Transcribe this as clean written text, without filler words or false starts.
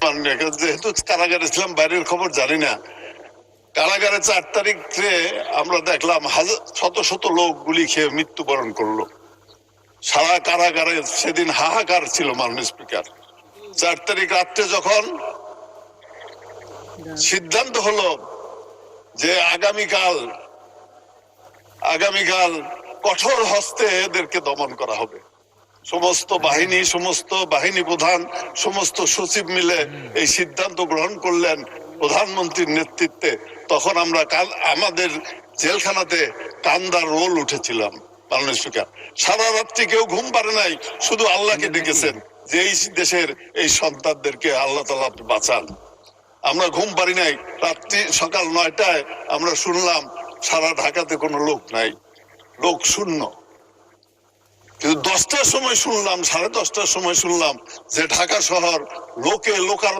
মাননীয়, যেহেতু কারাগারে ছিলাম বাইরের খবর জানি না। কারাগারে 4 তারিখে আমরা দেখলাম শত শত লোক গুলি খেয়ে মৃত্যুবরণ করলো। সারা কারাগারে সেদিন হাহাকার ছিল মাননীয় স্পিকার। 4 তারিখ রাত্রে যখন সিদ্ধান্ত হলো যে আগামীকাল কঠোর হস্তে এদেরকে দমন করা হবে, সমস্ত বাহিনী প্রধান, সমস্ত সচিব মিলে এই সিদ্ধান্ত গ্রহণ করলেন প্রধানমন্ত্রীর নেতৃত্বে। তখন আমরা আমাদের জেলখানাতে কান্দার রোল উঠেছিলাম মাননীয় স্পিকার। সারা রাত্রি কেউ ঘুম পারে নাই, শুধু আল্লাহকে ডেকেছেন যে এই দেশের এই সন্তানদেরকে আল্লাহ তাআলা বাঁচান। আমরা ঘুম পারি নাই। রাত্রি সকাল 9টায় আমরা শুনলাম সারা ঢাকাতে কোনো লোক নাই, লোক শূন্য। কিন্তু 10টার সময় শুনলাম, 10:30টার সময় শুনলাম যে ঢাকা শহর লোকে লোকাল